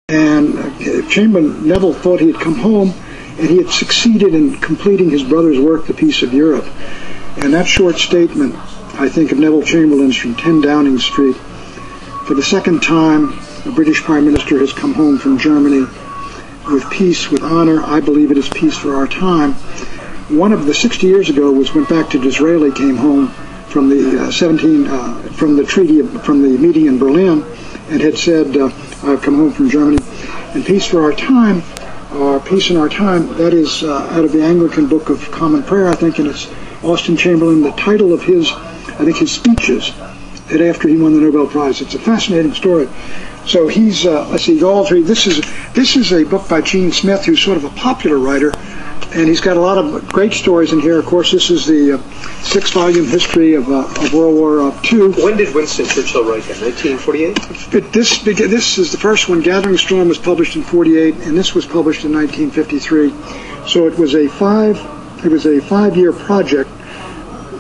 And Neville thought he had come home, and he had succeeded in completing his brother's work, The Peace of Europe. And that short statement, I think, of Neville Chamberlain's from 10 Downing Street, for the second time a British Prime Minister has come home from Germany with peace, with honor. I believe it is peace for our time. One of the 60 years ago went back to Disraeli, came home from the from the meeting in Berlin, and had said, I've come home from Germany. And peace for our time, or peace in our time, that is out of the Anglican Book of Common Prayer, I think, and it's Austen Chamberlain, the title of his speeches that after he won the Nobel Prize. It's a fascinating story. So he's, let's see, all three. This is a book by Gene Smith, who's sort of a popular writer, and he's got a lot of great stories in here. Of course, this is the 6-volume history of World War II. When did Winston Churchill write that? 1948? This is the first one. Gathering Storm was published in 48, and this was published in 1953. So it was a 5-year project.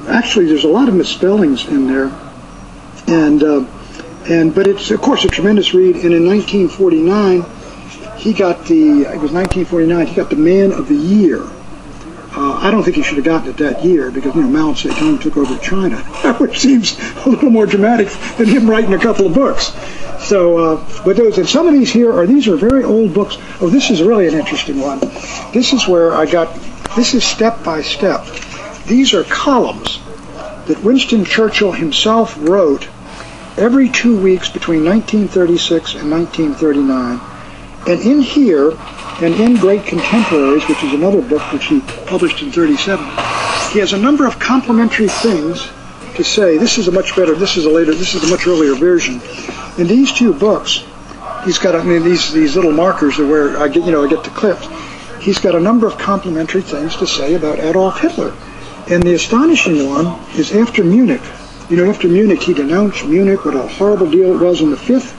Actually, there's a lot of misspellings in there, but it's of course a tremendous read. And in 1949, he got the Man of the Year. I don't think he should have gotten it that year because Mao Zedong took over China, which seems a little more dramatic than him writing a couple of books. So, but some of these here these are very old books. Oh, this is really an interesting one. This is where this is step by step. These are columns that Winston Churchill himself wrote every 2 weeks between 1936 and 1939. And in here, and in Great Contemporaries, which is another book which he published in 37, he has a number of complimentary things to say. This is a much earlier version. In these two books, he's got, these little markers are where I get the clips. He's got a number of complimentary things to say about Adolf Hitler. And the astonishing one is after Munich. After Munich, he denounced Munich, what a horrible deal it was on the 5th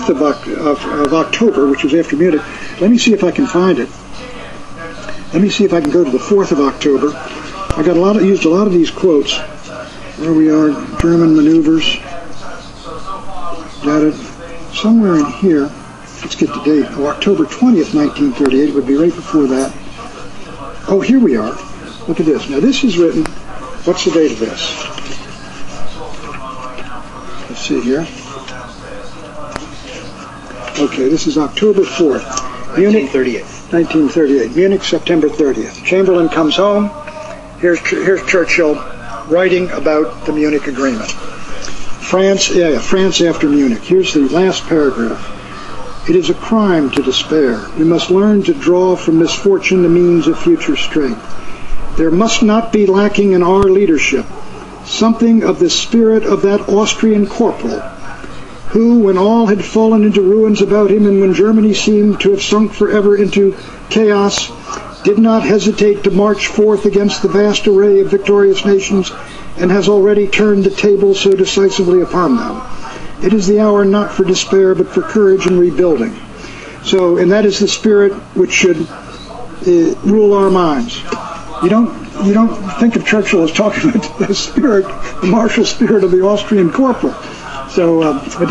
of October, which was after Munich. Let me see if I can find it. Let me see if I can go to the 4th of October. I used a lot of these quotes. Where we are, German maneuvers. Got it. Somewhere in here, let's get the date. October 20th, 1938 would be right before that. Oh, here we are. Look at this. Now this is written, what's the date of this? Let's see here. Okay, this is October 4th. 1938. Munich, September 30th. Chamberlain comes home. Here's Churchill writing about the Munich Agreement. France after Munich. Here's the last paragraph. It is a crime to despair. We must learn to draw from misfortune the means of future strength. There must not be lacking in our leadership something of the spirit of that Austrian corporal who, when all had fallen into ruins about him and when Germany seemed to have sunk forever into chaos, did not hesitate to march forth against the vast array of victorious nations and has already turned the tables so decisively upon them. It is the hour not for despair but for courage and rebuilding. So, and that is the spirit which should rule our minds. You don't think of Churchill as talking about the spirit, the martial spirit of the Austrian corporal. So, but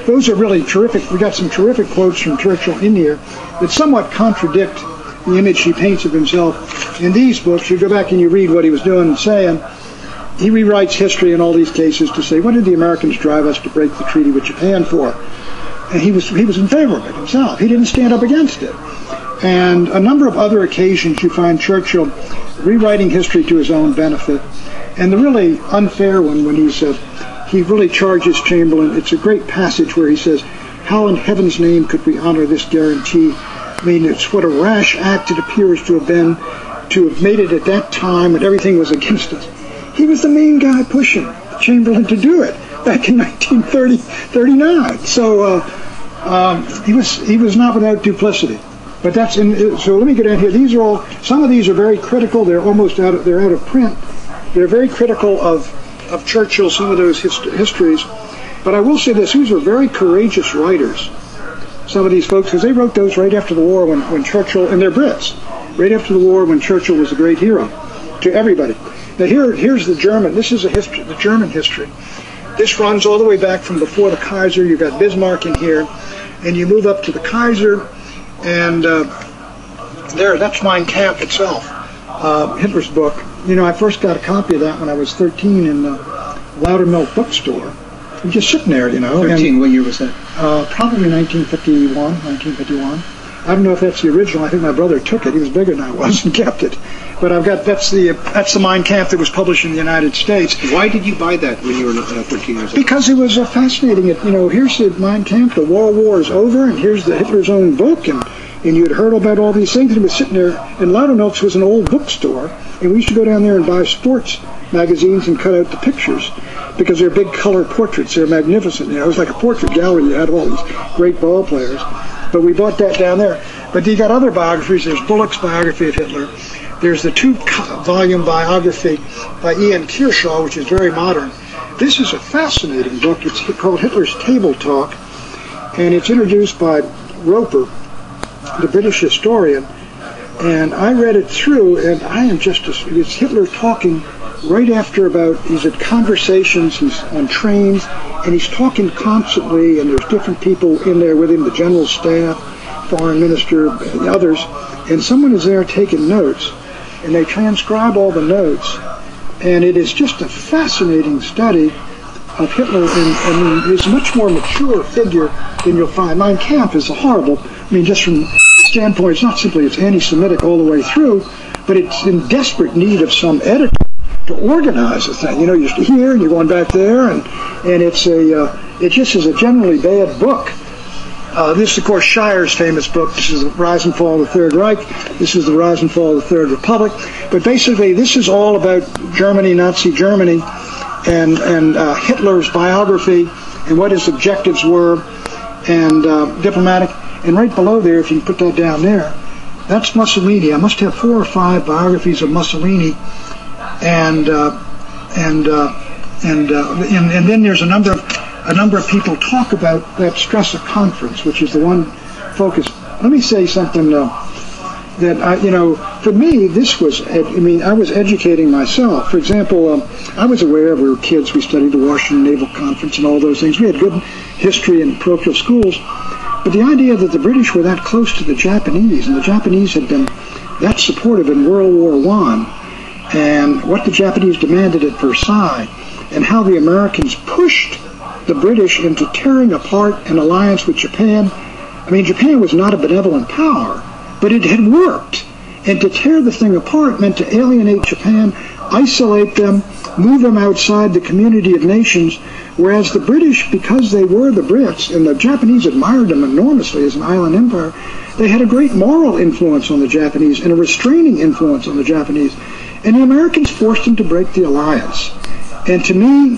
those are really terrific. We got some terrific quotes from Churchill in here that somewhat contradict the image he paints of himself in these books. You go back and you read what he was doing and saying. He rewrites history in all these cases to say, what did the Americans drive us to break the treaty with Japan for? And he was in favor of it himself. He didn't stand up against it. And a number of other occasions you find Churchill rewriting history to his own benefit. And the really unfair one when he really charges Chamberlain. It's a great passage where he says, how in heaven's name could we honor this guarantee? I mean, it's what a rash act it appears to have been to have made it at that time when everything was against us. He was the main guy pushing Chamberlain to do it back in 1939. So he was not without duplicity. But so let me get in here. These are some of these are very critical. They're out of print. They're very critical of Churchill, some of those histories. But I will say this: these were very courageous writers. Some of these folks, because they wrote those right after the war when Churchill, and they're Brits, right after the war when Churchill was a great hero to everybody. Now here's the German. This is the German history. This runs all the way back from before the Kaiser. You've got Bismarck in here, and you move up to the Kaiser, and that's Mein Kampf itself, Hitler's book. You know, I first got a copy of that when I was 13 in the Loudermilk bookstore. Just sitting there, you know. 13, what year was that? Probably 1951. I don't know if that's the original. I think my brother took it. He was bigger than I was and kept it. But that's the Mein Kampf that was published in the United States. Why did you buy that when you were 13 years old? Because it was fascinating. Here's the Mein Kampf, the World War is over, and here's the Hitler's own book, and you had heard about all these things. And it was sitting there, and Loudermilk's was an old bookstore, and we used to go down there and buy sports magazines and cut out the pictures because they're big color portraits. They're magnificent. You know, it was like a portrait gallery. You had all these great ball players. But we bought that down there. But you got other biographies. There's Bullock's biography of Hitler. There's the 2-volume biography by Ian Kershaw, which is very modern. This is a fascinating book. It's called Hitler's Table Talk, and it's introduced by Roper, the British historian. And I read it through, and I am it's Hitler talking right after he's at conversations, he's on trains, and he's talking constantly, and there's different people in there with him, the general staff, foreign minister, and others, and someone is there taking notes, and they transcribe all the notes, and it is just a fascinating study of Hitler, and he's a much more mature figure than you'll find. Mein Kampf is just from the standpoint, it's not simply it's anti-Semitic all the way through, but it's in desperate need of some editor to organize the thing. You know, you're here and you're going back there, and it just is a generally bad book. This is, of course, Shire's famous book. This is The Rise and Fall of the Third Reich. This is The Rise and Fall of the Third Republic. But basically, this is all about Germany, Nazi Germany, and Hitler's biography and what his objectives were, and diplomatic. And right below there, if you can put that down there, that's Mussolini. I must have 4 or 5 biographies of Mussolini, and then there's a number of people talk about that Strasser conference, which is the one focus. Let me say something that for me, this was. I was educating myself. For example, I was aware we were kids. We studied the Washington Naval Conference and all those things. We had good history in parochial schools. But the idea that the British were that close to the Japanese, and the Japanese had been that supportive in World War I, and what the Japanese demanded at Versailles, and how the Americans pushed the British into tearing apart an alliance with Japan. Japan was not a benevolent power, but it had worked. And to tear the thing apart meant to alienate Japan, isolate them, move them outside the community of nations, whereas the British, because they were the Brits, and the Japanese admired them enormously as an island empire, they had a great moral influence on the Japanese and a restraining influence on the Japanese. And the Americans forced them to break the alliance. And to me,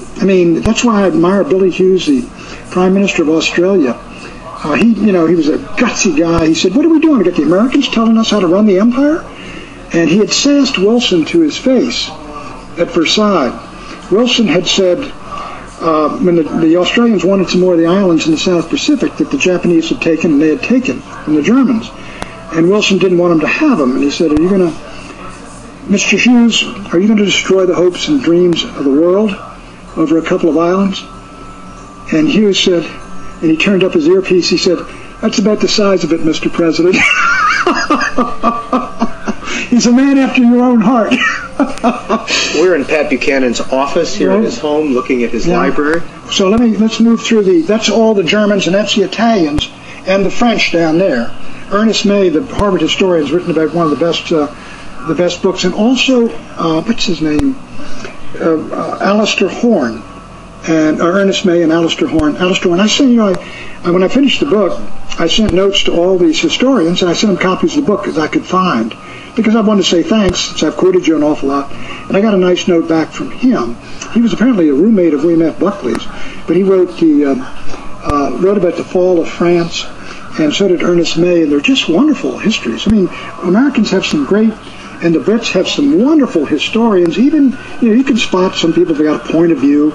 that's why I admire Billy Hughes, the Prime Minister of Australia. He was a gutsy guy. He said, "What are we doing? We got the Americans telling us how to run the empire?" And he had sassed Wilson to his face at Versailles. Wilson had said, when the Australians wanted some more of the islands in the South Pacific that the Japanese had taken, and they had taken from the Germans. And Wilson didn't want them to have them. And he said, Mr. Hughes, are you going to destroy the hopes and dreams of the world over a couple of islands? And Hughes said, and he turned up his earpiece, he said, "That's about the size of it, Mr. President." He's a man after your own heart. We're in Pat Buchanan's office here at his home, looking at his library. So let's move through that's all the Germans, and that's the Italians, and the French down there. Ernest May, the Harvard historian, has written about one of the best books, and also what's his name, Alistair Horn, and Ernest May and Alistair Horn. I sent when I finished the book, I sent notes to all these historians, and I sent them copies of the book as I could find, because I wanted to say thanks, since I've quoted you an awful lot. And I got a nice note back from him. He was apparently a roommate of William F. Buckley's, but he wrote about the fall of France, and so did Ernest May, and they're just wonderful histories. Americans have some great, and the Brits have some wonderful historians. Even, you can spot some people that got a point of view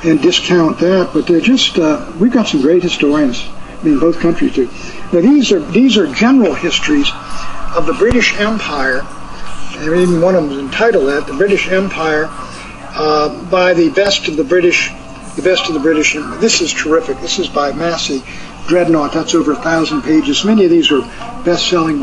and discount that, but they're just, we've got some great historians. Both countries do. Now, these are general histories of the British Empire, and even one of them is entitled that, the British Empire, by the best of the British The Best of the British. This is terrific. This is by Massey. Dreadnought. That's over 1,000 pages. Many of these are best-selling